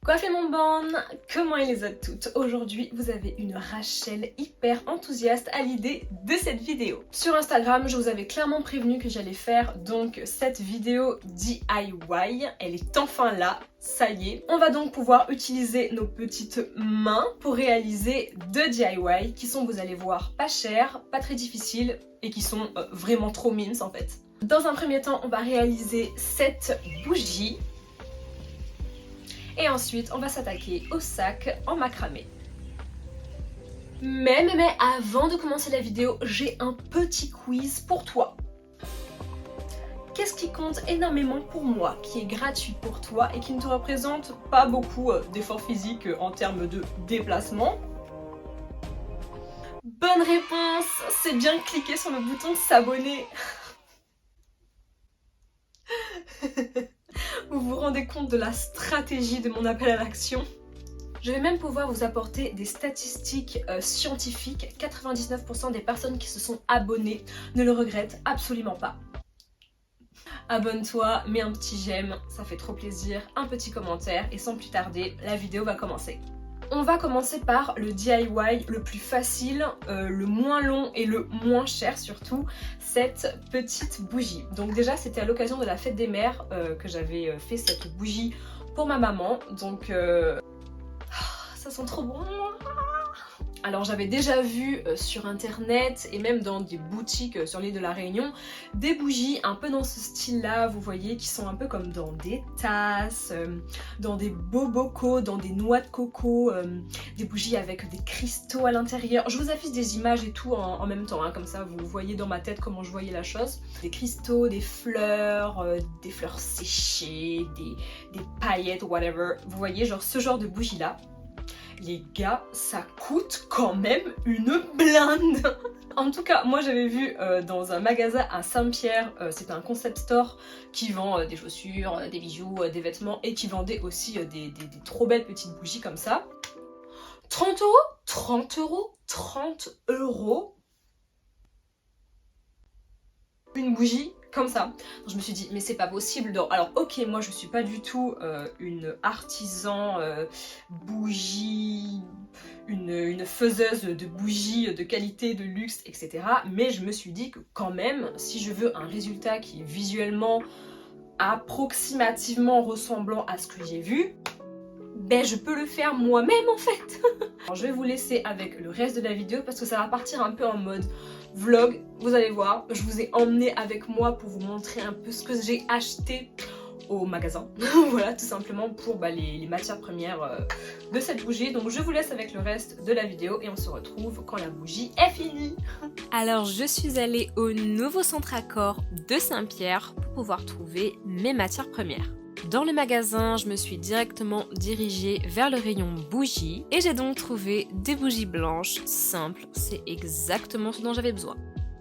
Coiffez mon bande, comment ils les a toutes? Aujourd'hui, vous avez une Rachel hyper enthousiaste à l'idée de cette vidéo. Sur Instagram, je vous avais clairement prévenu que j'allais faire donc cette vidéo DIY. Elle est enfin là, ça y est. On va donc pouvoir utiliser nos petites mains pour réaliser deux DIY qui sont, vous allez voir, pas chers, pas très difficiles et qui sont vraiment trop mimes en fait. Dans un premier temps, on va réaliser cette bougie. Et ensuite, on va s'attaquer au sac en macramé. Mais avant de commencer la vidéo, j'ai un petit quiz pour toi. Qu'est-ce qui compte énormément pour moi, qui est gratuit pour toi et qui ne te représente pas beaucoup d'efforts physiques en termes de déplacement? Bonne réponse, c'est bien cliquer sur le bouton s'abonner. Vous vous rendez compte de la stratégie de mon appel à l'action? Je vais même pouvoir vous apporter des statistiques scientifiques. 99% des personnes qui se sont abonnées ne le regrettent absolument pas. Abonne-toi, mets un petit j'aime, ça fait trop plaisir, un petit commentaire et sans plus tarder, la vidéo va commencer. On va commencer par le DIY le plus facile, le moins long et le moins cher surtout, cette petite bougie. Donc déjà c'était à l'occasion de la fête des mères que j'avais fait cette bougie pour ma maman, donc ça sent trop bon. Alors j'avais déjà vu sur internet et même dans des boutiques sur l'île de la Réunion des bougies un peu dans ce style là, vous voyez, qui sont un peu comme dans des tasses, dans des bobocos, dans des noix de coco, des bougies avec des cristaux à l'intérieur. Je vous affiche des images et tout en même temps, hein, comme ça vous voyez dans ma tête comment je voyais la chose. Des cristaux, des fleurs séchées, des paillettes, whatever. Vous voyez, genre ce genre de bougie là. Les gars, ça coûte quand même une blinde. En tout cas, moi j'avais vu dans un magasin à Saint-Pierre, c'est un concept store qui vend des chaussures, des bijoux, des vêtements et qui vendait aussi des trop belles petites bougies comme ça. 30 euros 30 euros 30 euros une bougie comme ça. Donc je me suis dit mais c'est pas possible. Donc, alors ok, moi je suis pas du tout une artisan bougie, une faiseuse de bougies de qualité, de luxe, etc. Mais je me suis dit que quand même, si je veux un résultat qui est visuellement approximativement ressemblant à ce que j'ai vu, ben je peux le faire moi-même en fait. Alors, je vais vous laisser avec le reste de la vidéo parce que ça va partir un peu en mode vlog. Vous allez voir, je vous ai emmené avec moi pour vous montrer un peu ce que j'ai acheté au magasin. Voilà, tout simplement pour les matières premières de cette bougie. Donc je vous laisse avec le reste de la vidéo et on se retrouve quand la bougie est finie. Alors je suis allée au nouveau centre Accor de Saint-Pierre pour pouvoir trouver mes matières premières. Dans le magasin, je me suis directement dirigée vers le rayon bougies et j'ai donc trouvé des bougies blanches simples, c'est exactement ce dont j'avais besoin.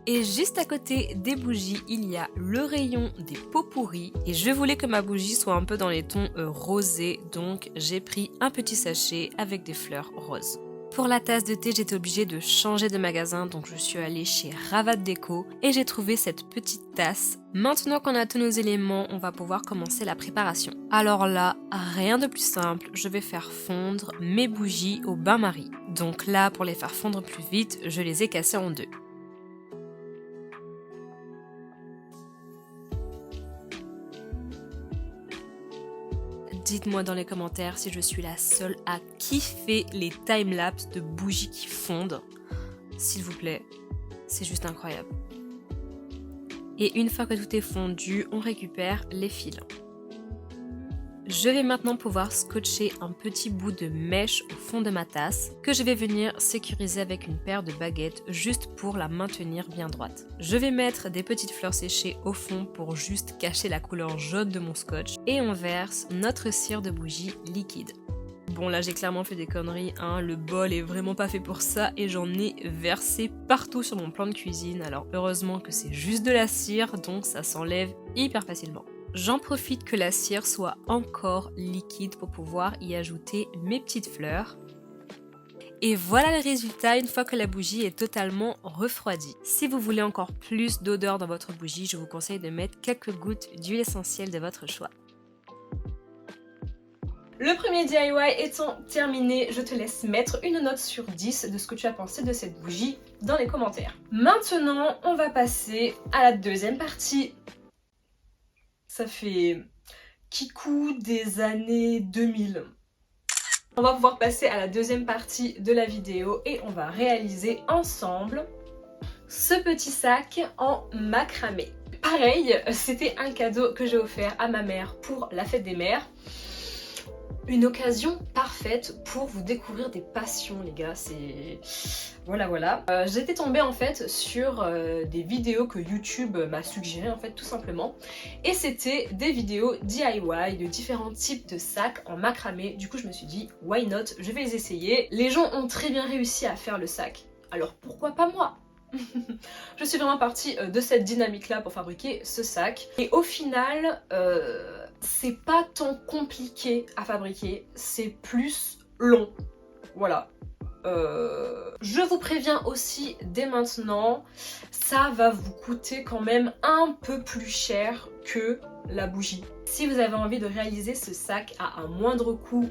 Et juste à côté des bougies, il y a le rayon des pots pourris et je voulais que ma bougie soit un peu dans les tons rosés, donc j'ai pris un petit sachet avec des fleurs roses. Pour la tasse de thé, j'étais obligée de changer de magasin, donc je suis allée chez Ravat Déco et j'ai trouvé cette petite tasse. Maintenant qu'on a tous nos éléments, on va pouvoir commencer la préparation. Alors là, rien de plus simple, je vais faire fondre mes bougies au bain-marie. Donc là, pour les faire fondre plus vite, je les ai cassées en deux. Dites-moi dans les commentaires si je suis la seule à kiffer les timelapses de bougies qui fondent. S'il vous plaît, c'est juste incroyable. Et une fois que tout est fondu, on récupère les fils. Je vais maintenant pouvoir scotcher un petit bout de mèche au fond de ma tasse que je vais venir sécuriser avec une paire de baguettes juste pour la maintenir bien droite. Je vais mettre des petites fleurs séchées au fond pour juste cacher la couleur jaune de mon scotch et on verse notre cire de bougie liquide. Bon là j'ai clairement fait des conneries, hein. Le bol est vraiment pas fait pour ça et j'en ai versé partout sur mon plan de cuisine. Alors heureusement que c'est juste de la cire donc ça s'enlève hyper facilement. J'en profite que la cire soit encore liquide pour pouvoir y ajouter mes petites fleurs. Et voilà le résultat une fois que la bougie est totalement refroidie. Si vous voulez encore plus d'odeur dans votre bougie, je vous conseille de mettre quelques gouttes d'huile essentielle de votre choix. Le premier DIY étant terminé, je te laisse mettre une note sur 10 de ce que tu as pensé de cette bougie dans les commentaires. Maintenant, on va passer à la deuxième partie. Ça fait kikou des années 2000. On va pouvoir passer à la deuxième partie de la vidéo et on va réaliser ensemble ce petit sac en macramé. Pareil, c'était un cadeau que j'ai offert à ma mère pour la fête des mères. Une occasion parfaite pour vous découvrir des passions, les gars, c'est... Voilà. J'étais tombée en fait sur des vidéos que YouTube m'a suggérées en fait tout simplement. Et c'était des vidéos DIY de différents types de sacs en macramé. Du coup je me suis dit, why not, je vais les essayer. Les gens ont très bien réussi à faire le sac, alors pourquoi pas moi? Je suis vraiment partie de cette dynamique là pour fabriquer ce sac. Et au final, c'est pas tant compliqué à fabriquer, c'est plus long. Voilà. Je vous préviens aussi dès maintenant, ça va vous coûter quand même un peu plus cher que la bougie. Si vous avez envie de réaliser ce sac à un moindre coût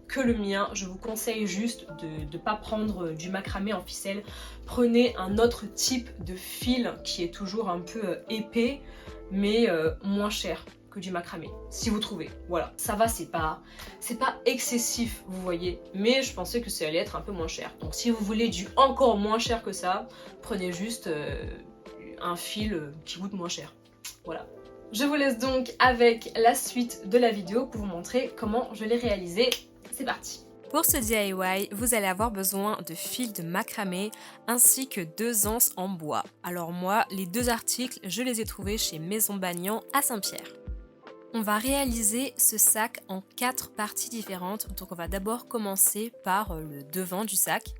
que le mien, je vous conseille juste de ne pas prendre du macramé en ficelle. Prenez un autre type de fil qui est toujours un peu épais mais moins cher que du macramé, si vous trouvez. Voilà, ça va, c'est pas excessif, vous voyez, mais je pensais que ça allait être un peu moins cher. Donc si vous voulez du encore moins cher que ça, prenez juste un fil qui coûte moins cher. Voilà. Je vous laisse donc avec la suite de la vidéo pour vous montrer comment je l'ai réalisé. C'est parti. Pour ce DIY, vous allez avoir besoin de fils de macramé ainsi que 2 anses en bois. Alors moi, les 2 articles, je les ai trouvés chez Maison Bagnan à Saint-Pierre. On va réaliser ce sac en 4 parties différentes, donc on va d'abord commencer par le devant du sac.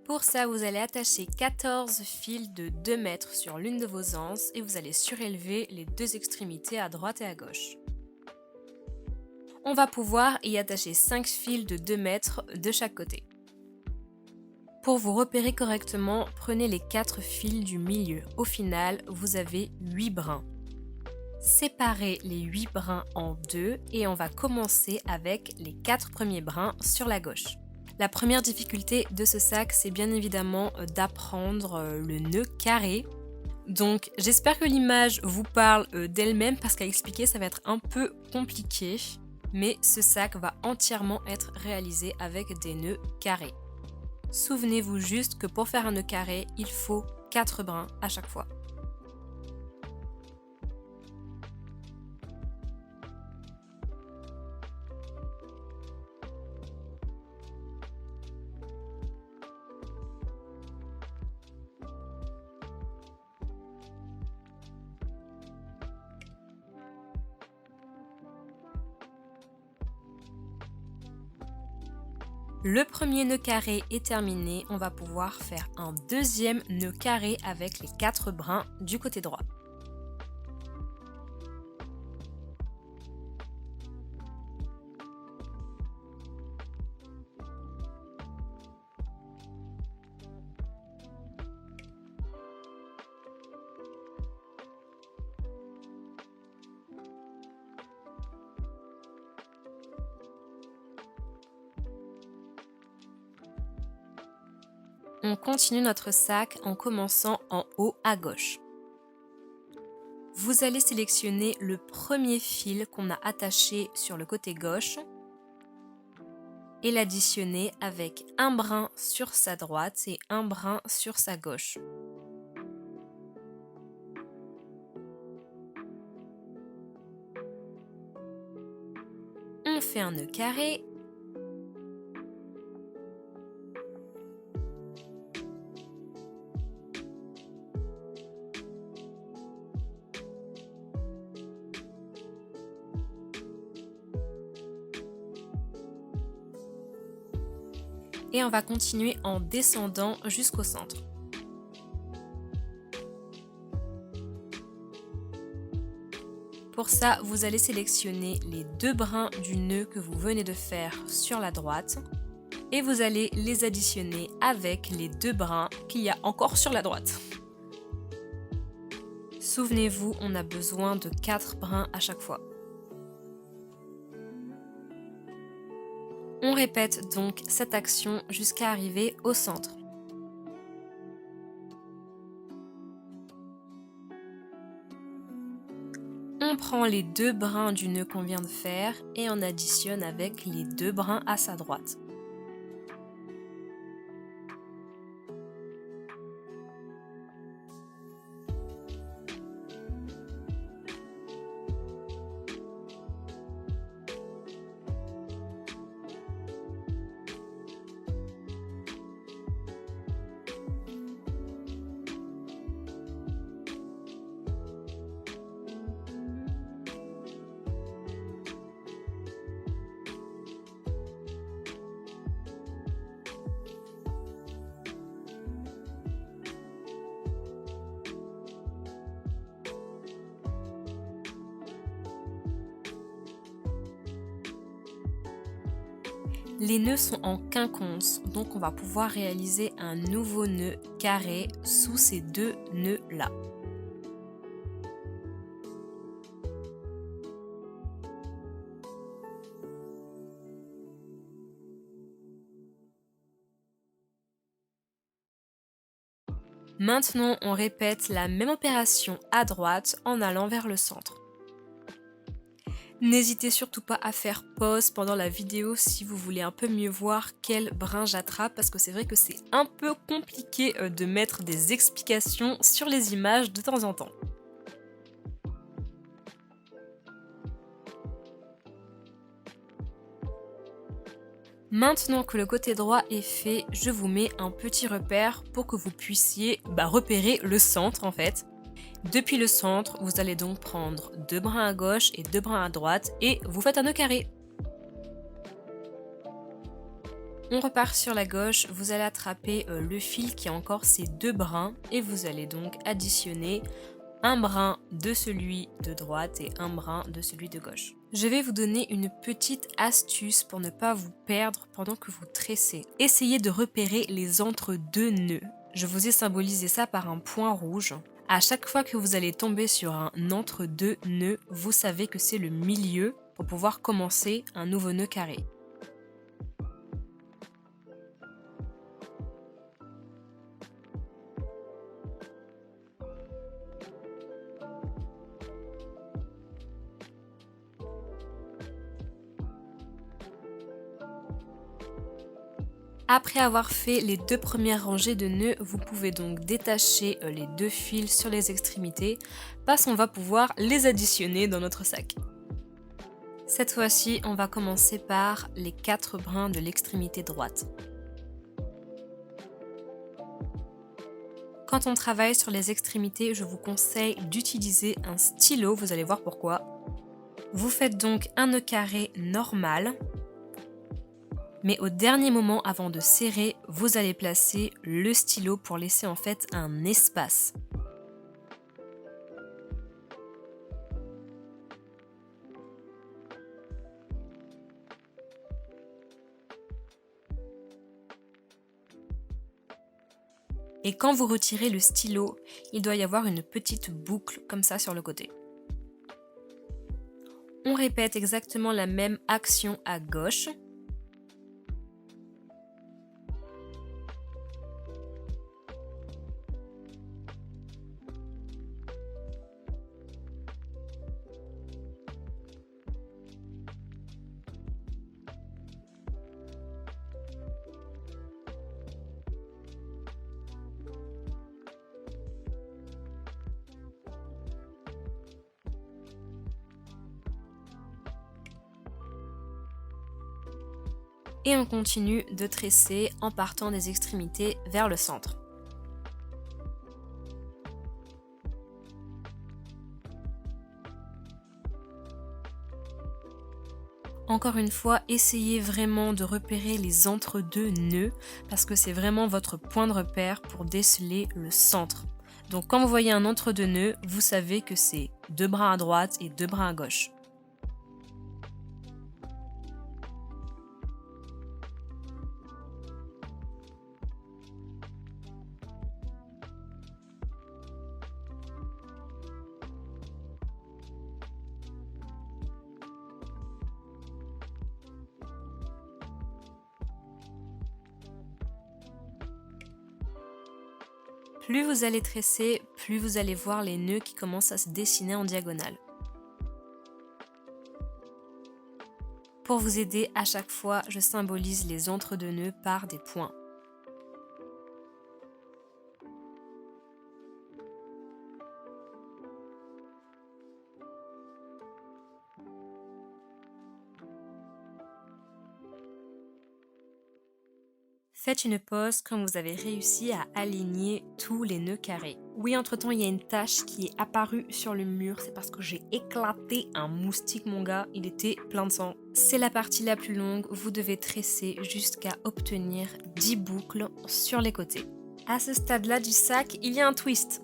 Pour ça, vous allez attacher 14 fils de 2 mètres sur l'une de vos anses et vous allez surélever les 2 extrémités à droite et à gauche. On va pouvoir y attacher 5 fils de 2 mètres de chaque côté. Pour vous repérer correctement, prenez les 4 fils du milieu. Au final, vous avez 8 brins. Séparez les 8 brins en 2 et on va commencer avec les 4 premiers brins sur la gauche. La première difficulté de ce sac, c'est bien évidemment d'apprendre le nœud carré. Donc j'espère que l'image vous parle d'elle-même parce qu'à expliquer ça va être un peu compliqué. Mais ce sac va entièrement être réalisé avec des nœuds carrés. Souvenez-vous juste que pour faire un nœud carré, il faut 4 brins à chaque fois. Le premier nœud carré est terminé, on va pouvoir faire un deuxième nœud carré avec les 4 brins du côté droit. On continue notre sac en commençant en haut à gauche. Vous allez sélectionner le premier fil qu'on a attaché sur le côté gauche et l'additionner avec un brin sur sa droite et un brin sur sa gauche. On fait un nœud carré. Et on va continuer en descendant jusqu'au centre. Pour ça, vous allez sélectionner les 2 brins du nœud que vous venez de faire sur la droite et vous allez les additionner avec les 2 brins qu'il y a encore sur la droite. Souvenez-vous, on a besoin de 4 brins à chaque fois. On répète donc cette action jusqu'à arriver au centre. On prend les 2 brins du nœud qu'on vient de faire et on additionne avec les 2 brins à sa droite. Les nœuds sont en quinconce, donc on va pouvoir réaliser un nouveau nœud carré sous ces 2 nœuds-là. Maintenant, on répète la même opération à droite en allant vers le centre. N'hésitez surtout pas à faire pause pendant la vidéo si vous voulez un peu mieux voir quel brin j'attrape parce que c'est vrai que c'est un peu compliqué de mettre des explications sur les images de temps en temps. Maintenant que le côté droit est fait, je vous mets un petit repère pour que vous puissiez repérer le centre en fait. Depuis le centre, vous allez donc prendre 2 brins à gauche et 2 brins à droite et vous faites un nœud carré. On repart sur la gauche, vous allez attraper le fil qui a encore ces 2 brins et vous allez donc additionner un brin de celui de droite et un brin de celui de gauche. Je vais vous donner une petite astuce pour ne pas vous perdre pendant que vous tressez. Essayez de repérer les entre-deux nœuds. Je vous ai symbolisé ça par un point rouge. À chaque fois que vous allez tomber sur un entre-deux nœuds, vous savez que c'est le milieu pour pouvoir commencer un nouveau nœud carré. Après avoir fait les 2 premières rangées de nœuds, vous pouvez donc détacher les 2 fils sur les extrémités parce qu'on va pouvoir les additionner dans notre sac. Cette fois-ci, on va commencer par les 4 brins de l'extrémité droite. Quand on travaille sur les extrémités, je vous conseille d'utiliser un stylo, vous allez voir pourquoi. Vous faites donc un nœud carré normal. Mais au dernier moment, avant de serrer, vous allez placer le stylo pour laisser en fait un espace. Et quand vous retirez le stylo, il doit y avoir une petite boucle comme ça sur le côté. On répète exactement la même action à gauche. Et on continue de tresser en partant des extrémités vers le centre. Encore une fois, essayez vraiment de repérer les entre-deux nœuds parce que c'est vraiment votre point de repère pour déceler le centre. Donc quand vous voyez un entre-deux nœuds, vous savez que c'est 2 brins à droite et 2 brins à gauche. Plus vous allez tresser, plus vous allez voir les nœuds qui commencent à se dessiner en diagonale. Pour vous aider, à chaque fois, je symbolise les entre-deux nœuds par des points. Faites une pause quand vous avez réussi à aligner tous les nœuds carrés. Oui, entre-temps, il y a une tache qui est apparue sur le mur. C'est parce que j'ai éclaté un moustique, mon gars. Il était plein de sang. C'est la partie la plus longue. Vous devez tresser jusqu'à obtenir 10 boucles sur les côtés. À ce stade-là du sac, il y a un twist.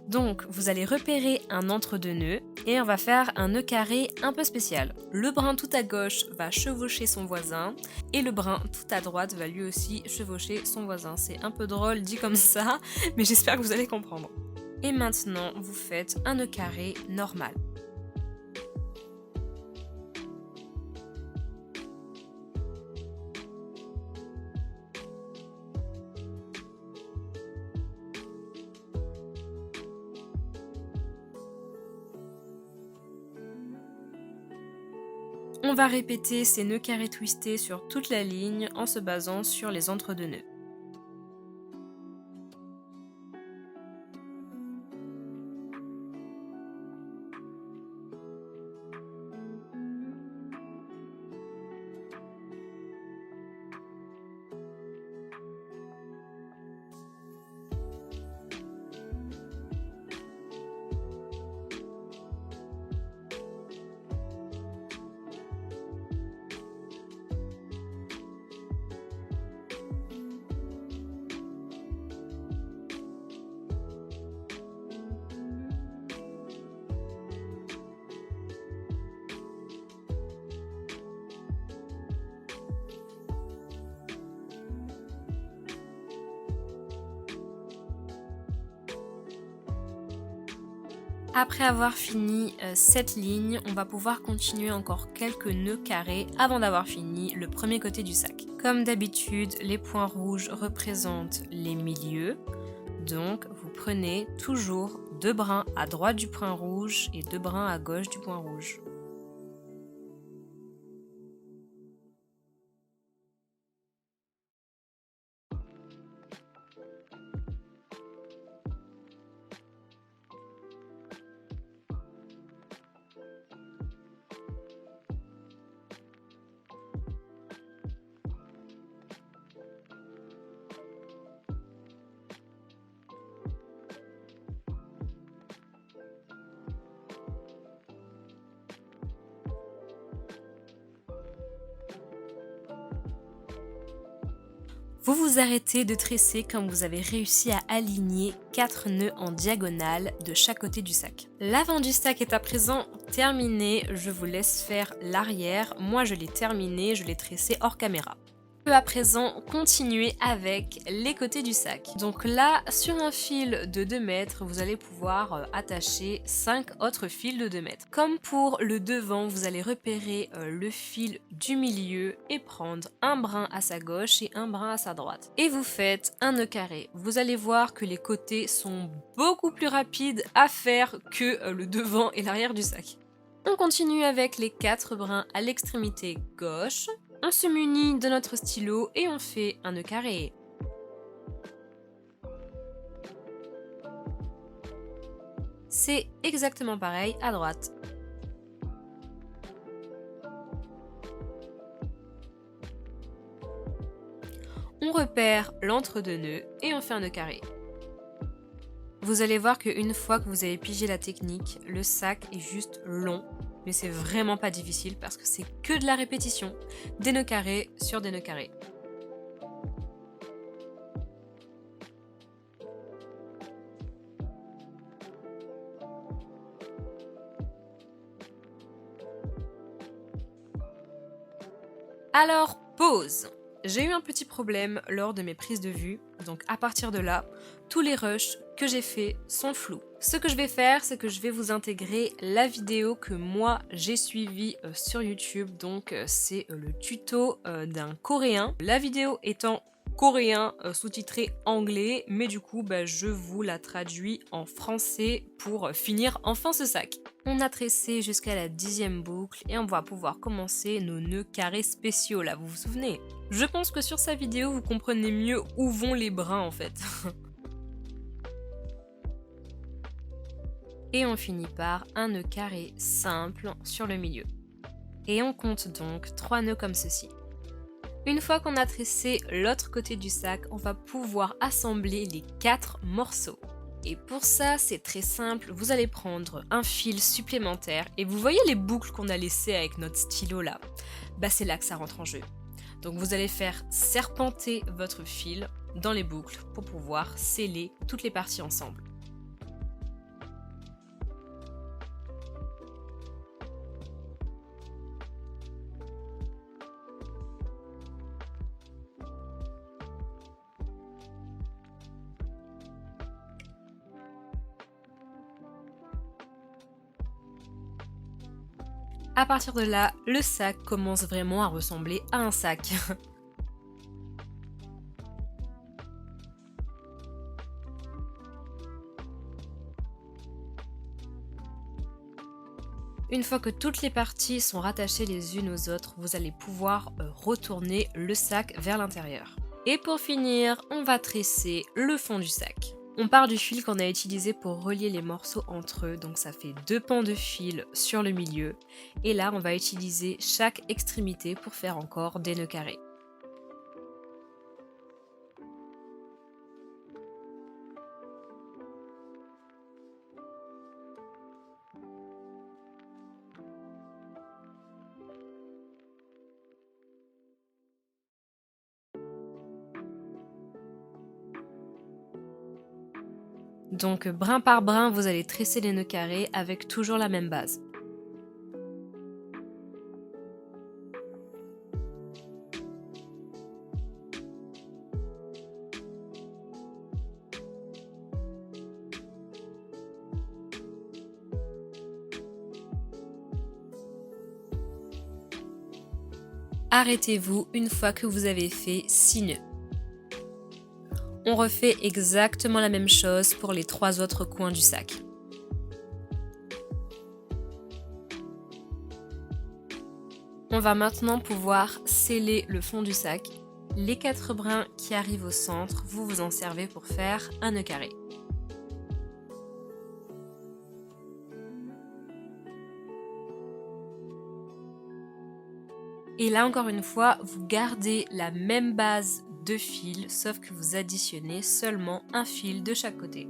Donc, vous allez repérer un entre-deux nœuds et on va faire un nœud carré un peu spécial. Le brin tout à gauche va chevaucher son voisin et le brin tout à droite va lui aussi chevaucher son voisin. C'est un peu drôle dit comme ça, mais j'espère que vous allez comprendre. Et maintenant, vous faites un nœud carré normal. On va répéter ces nœuds carrés twistés sur toute la ligne en se basant sur les entre-deux nœuds. Après avoir fini cette ligne, on va pouvoir continuer encore quelques nœuds carrés avant d'avoir fini le premier côté du sac. Comme d'habitude, les points rouges représentent les milieux. Donc, vous prenez toujours 2 brins à droite du point rouge et 2 brins à gauche du point rouge. Vous vous arrêtez de tresser quand vous avez réussi à aligner 4 nœuds en diagonale de chaque côté du sac. L'avant du sac est à présent terminé, je vous laisse faire l'arrière. Moi je l'ai terminé, je l'ai tressé hors caméra. On peut à présent continuer avec les côtés du sac. Donc là, sur un fil de 2 mètres, vous allez pouvoir attacher 5 autres fils de 2 mètres. Comme pour le devant, vous allez repérer le fil du milieu et prendre un brin à sa gauche et un brin à sa droite. Et vous faites un nœud carré. Vous allez voir que les côtés sont beaucoup plus rapides à faire que le devant et l'arrière du sac. On continue avec les 4 brins à l'extrémité gauche. On se munit de notre stylo et on fait un nœud carré. C'est exactement pareil à droite. On repère l'entre-deux nœuds et on fait un nœud carré. Vous allez voir qu'une fois que vous avez pigé la technique, le sac est juste long. Mais c'est vraiment pas difficile parce que c'est que de la répétition, des nœuds carrés sur des nœuds carrés. Alors, pause. J'ai eu un petit problème lors de mes prises de vue, donc à partir de là, tous les rushs que j'ai faits sont flous. Ce que je vais faire, c'est que je vais vous intégrer la vidéo que moi j'ai suivie sur YouTube, donc c'est le tuto d'un Coréen. La vidéo étant coréen sous-titré anglais, mais du coup je vous la traduis en français pour finir enfin ce sac. On a tressé jusqu'à la 10e boucle et on va pouvoir commencer nos nœuds carrés spéciaux là, vous vous souvenez? Je pense que sur sa vidéo vous comprenez mieux où vont les brins en fait. Et on finit par un nœud carré simple sur le milieu. Et on compte donc 3 nœuds comme ceci. Une fois qu'on a tressé l'autre côté du sac, on va pouvoir assembler les 4 morceaux. Et pour ça, c'est très simple, vous allez prendre un fil supplémentaire et vous voyez les boucles qu'on a laissées avec notre stylo là, c'est là que ça rentre en jeu. Donc vous allez faire serpenter votre fil dans les boucles pour pouvoir sceller toutes les parties ensemble. À partir de là, le sac commence vraiment à ressembler à un sac. Une fois que toutes les parties sont rattachées les unes aux autres, vous allez pouvoir retourner le sac vers l'intérieur. Et pour finir, on va tresser le fond du sac. On part du fil qu'on a utilisé pour relier les morceaux entre eux, donc ça fait 2 pans de fil sur le milieu. Et là, on va utiliser chaque extrémité pour faire encore des nœuds carrés. Donc brin par brin, vous allez tresser les nœuds carrés avec toujours la même base. Arrêtez-vous une fois que vous avez fait 6 nœuds. On refait exactement la même chose pour les 3 autres coins du sac. On va maintenant pouvoir sceller le fond du sac. Les 4 brins qui arrivent au centre, vous vous en servez pour faire un nœud carré. Et là encore une fois, vous gardez la même base de fils, sauf que vous additionnez seulement un fil de chaque côté.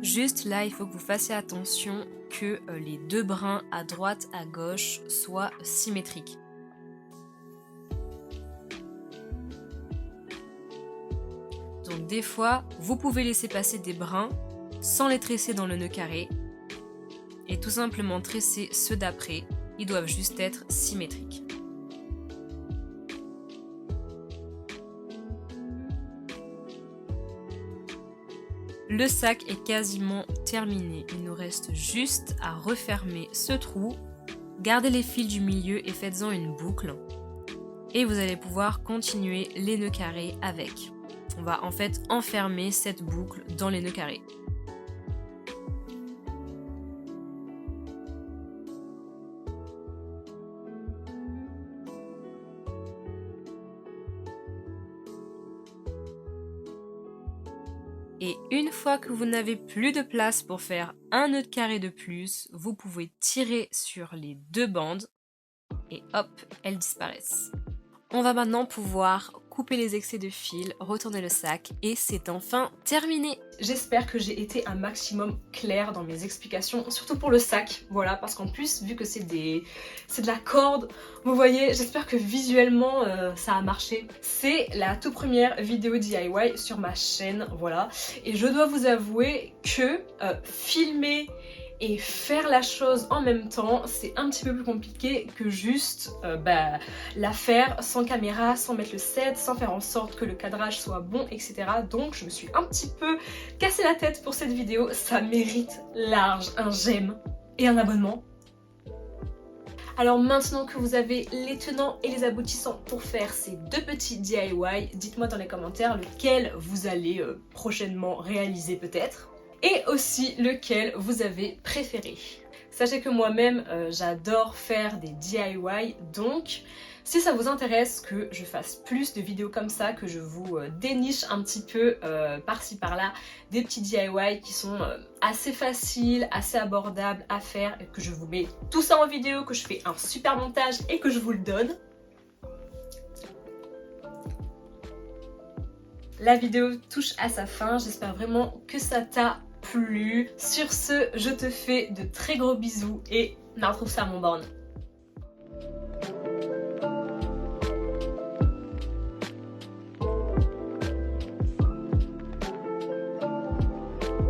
Juste là, il faut que vous fassiez attention que les 2 brins à droite, à gauche soient symétriques. Donc des fois, vous pouvez laisser passer des brins sans les tresser dans le nœud carré et tout simplement tresser ceux d'après, ils doivent juste être symétriques. Le sac est quasiment terminé, il nous reste juste à refermer ce trou, gardez les fils du milieu et faites-en une boucle et vous allez pouvoir continuer les nœuds carrés avec. On va en fait enfermer cette boucle dans les nœuds carrés. Et une fois que vous n'avez plus de place pour faire un nœud carré de plus, vous pouvez tirer sur les 2 bandes et hop, elles disparaissent. On va maintenant pouvoir couper les excès de fil, retourner le sac et c'est enfin terminé. J'espère que j'ai été un maximum claire dans mes explications, surtout pour le sac, voilà, parce qu'en plus, vu que c'est de la corde, vous voyez, j'espère que visuellement ça a marché. C'est la toute première vidéo DIY sur ma chaîne, voilà, et je dois vous avouer que filmer et faire la chose en même temps, c'est un petit peu plus compliqué que juste la faire sans caméra, sans mettre le set, sans faire en sorte que le cadrage soit bon, etc. Donc je me suis un petit peu cassé la tête pour cette vidéo, ça mérite large un j'aime et un abonnement. Alors maintenant que vous avez les tenants et les aboutissants pour faire ces deux petits DIY, dites-moi dans les commentaires lequel vous allez prochainement réaliser peut-être, et aussi lequel vous avez préféré. Sachez que moi-même j'adore faire des DIY, donc si ça vous intéresse que je fasse plus de vidéos comme ça, que je vous déniche un petit peu par-ci par-là des petits DIY qui sont assez faciles, assez abordables à faire, et que je vous mets tout ça en vidéo, que je fais un super montage et que je vous le donne. La vidéo touche à sa fin, j'espère vraiment que ça t'a plu. Sur ce, je te fais de très gros bisous et on retrouve ça à mon borne.